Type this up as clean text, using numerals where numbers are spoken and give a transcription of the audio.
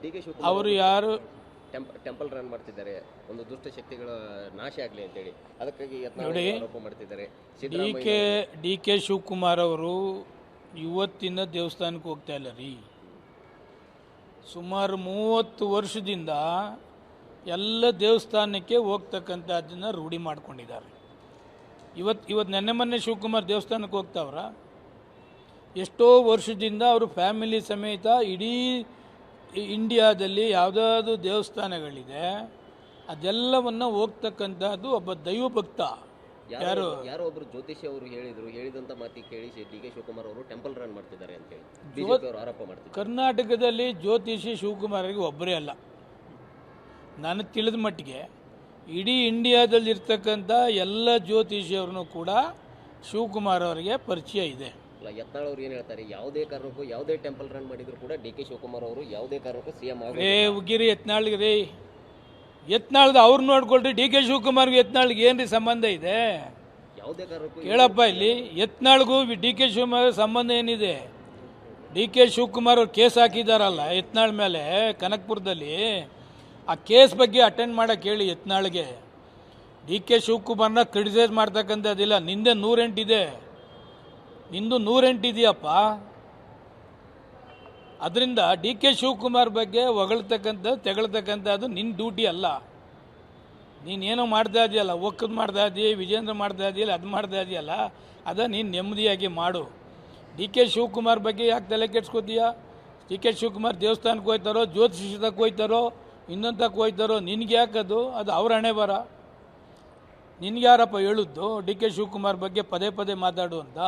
D K Shivakumar ಅವರು ಯಾರು temple run ಮಾಡ್ತಿದ್ದಾರೆ, ಒಂದು ದುಷ್ಟ ಶಕ್ತಿಗಳ ನಾಶ ಆಗಲಿ ಅಂತೇಳಿ, ಅದಕ್ಕಾಗಿ ನೋಡಿ, ಆರೋಪ ಮಾಡ್ತಿದ್ದಾರೆ. ಡಿ ಕೆ ಶಿವಕುಮಾರ್ ಅವರು ಇವತ್ತಿನ ದೇವಸ್ಥಾನಕ್ಕೆ ಹೋಗ್ತಾ ಇಲ್ಲ ರೀ. ಸುಮಾರು 30 ವರ್ಷದಿಂದ ಎಲ್ಲ ದೇವಸ್ಥಾನಕ್ಕೆ ಹೋಗ್ತಕ್ಕಂಥದ್ದನ್ನು ರೂಢಿ ಮಾಡ್ಕೊಂಡಿದ್ದಾರೆ. ಇವತ್ತು ನೆನ್ನೆ ಮೊನ್ನೆ ಶಿವಕುಮಾರ್ ದೇವಸ್ಥಾನಕ್ಕೆ ಹೋಗ್ತಾವ್ರ? ಎಷ್ಟೋ ವರ್ಷದಿಂದ ಅವರು ಫ್ಯಾಮಿಲಿ ಸಮೇತ ಇಡೀ ಇಂಡಿಯಾದಲ್ಲಿ ಯಾವುದಾದ್ರು ದೇವಸ್ಥಾನಗಳಿದೆ ಅದೆಲ್ಲವನ್ನು ಹೋಗ್ತಕ್ಕಂಥದ್ದು ಒಬ್ಬ ದೈವ ಭಕ್ತ. ಯಾರೋ ಒಬ್ರು ಜ್ಯೋತಿಷಿ ಅವರು ಹೇಳಿದಂತ ಮಾತಿಗೆ ಕೇಳಿ ಡಿ ಕೆ ಶಿವಕುಮಾರ್ ಅವರು ಟೆಂಪಲ್ ರನ್ ಮಾಡ್ತಿದ್ದಾರೆ ಅಂತ ಹೇಳಿ ಬಿಜೆಪಿ ಅವರು ಆರೋಪ ಮಾಡ್ತಿದ್ದಾರೆ. ಕರ್ನಾಟಕದಲ್ಲಿ ಜ್ಯೋತಿಷಿ ಶಿವಕುಮಾರ್ಗೆ ಒಬ್ಬರೇ ಅಲ್ಲ, ನನಗೆ ತಿಳಿದ ಮಟ್ಟಿಗೆ ಇಡೀ ಇಂಡಿಯಾದಲ್ಲಿ ಇರ್ತಕ್ಕಂಥ ಎಲ್ಲ ಜ್ಯೋತಿಷಿಯವ್ರನ್ನೂ ಕೂಡ ಶಿವಕುಮಾರ್ ಅವರಿಗೆ ಪರಿಚಯ ಇದೆ. ಯತ್ನಾಳ್ ಅವರು ಏನು ಹೇಳ್ತಾರೆ, ಯಾವುದೇ ಕಾರಣಕ್ಕೂ ಯಾವುದೇ ಟೆಂಪಲ್ ರನ್ ಮಾಡಿದ್ರು ಕೂಡ ಡಿ ಕೆ ಶಿವಕುಮಾರ್ ಅವರು ಯಾವುದೇ ಕಾರಣಕ್ಕೂ ಸಿಎಂ ಉಗಿರಿ ಯತ್ನಾಳ್ಗೆ ರೀ. ಯತ್ನಾಳ್ದು ಅವ್ರು ನೋಡ್ಕೊಳ್ರಿ, ಡಿ ಕೆ ಶಿವಕುಮಾರ್ಗೆ ಯತ್ನಾಳ್ಗೆ ಏನ್ರಿ ಸಂಬಂಧ ಇದೆ? ಯಾವುದೇ ಕಾರಣಕ್ಕೂ ಕೇಳಪ್ಪ, ಇಲ್ಲಿ ಯತ್ನಾಳ್ಗೂ ಡಿ ಕೆ ಶಿವಕುಮಾರ್ ಸಂಬಂಧ ಏನಿದೆ? ಡಿ ಕೆ ಶಿವಕುಮಾರ್ ಅವ್ರು ಕೇಸ್ ಹಾಕಿದಾರಲ್ಲ ಯತ್ನಾಳ್ ಮೇಲೆ ಕನಕಪುರದಲ್ಲಿ, ಆ ಕೇಸ್ ಬಗ್ಗೆ ಅಟೆಂಡ್ ಮಾಡಕ್ಕೆ ಹೇಳಿ ಯತ್ನಾಳ್ಗೆ. ಡಿ ಕೆ ಶಿವಕುಮಾರ್ನ ಕ್ರಿಟಿಸೈಸ್ ಮಾಡ್ತಕ್ಕಂಥದ್ದಿಲ್ಲ. ನಿಂದೆ 108 ಇದೆ, ನಿಂದು 108 ಇದೆಯಪ್ಪ. ಅದರಿಂದ ಡಿ ಕೆ ಶಿವಕುಮಾರ್ ಬಗ್ಗೆ ತೆಗಳ್ತಕ್ಕಂಥದ್ದು ನಿನ್ನ ಡ್ಯೂಟಿ ಅಲ್ಲ. ನೀನೇನೋ ಮಾಡ್ತಾ ಇದೆಯಲ್ಲ, ಒಕ್ಕದ್ ಮಾಡ್ತಾ ಇದೀಯ, ವಿಜೇಂದ್ರ ಮಾಡ್ತಾ ಇದೆಯಲ್ಲ, ಅದು ಮಾಡ್ತಾ ಇದೆಯಲ್ಲ, ಅದ ನೀನು ನೆಮ್ಮದಿಯಾಗಿ ಮಾಡು. ಡಿ ಕೆ ಶಿವಕುಮಾರ್ ಬಗ್ಗೆ ಯಾಕೆ ತಲೆ ಕೆಡ್ಸ್ಕೊತೀಯ? ಡಿ ಕೆ ಶಿವಕುಮಾರ್ ದೇವಸ್ಥಾನಕ್ಕೆ ಹೋಯ್ತಾರೋ, ಜ್ಯೋತಿಷಕ್ಕೆ ಹೋಯ್ತಾರೋ, ಇನ್ನೊಂದಕ್ಕೆ ಹೋಯ್ತಾರೋ, ನಿನ್ಗೆ ಯಾಕದು? ಅದು ಅವ್ರ ಹಣೆ ಬರ. ನಿನ್ಗೆ ಯಾರಪ್ಪ ಹೇಳಿದ್ದು ಡಿ ಕೆ ಶಿವಕುಮಾರ್ ಬಗ್ಗೆ ಪದೇ ಪದೇ ಮಾತಾಡು ಅಂತ?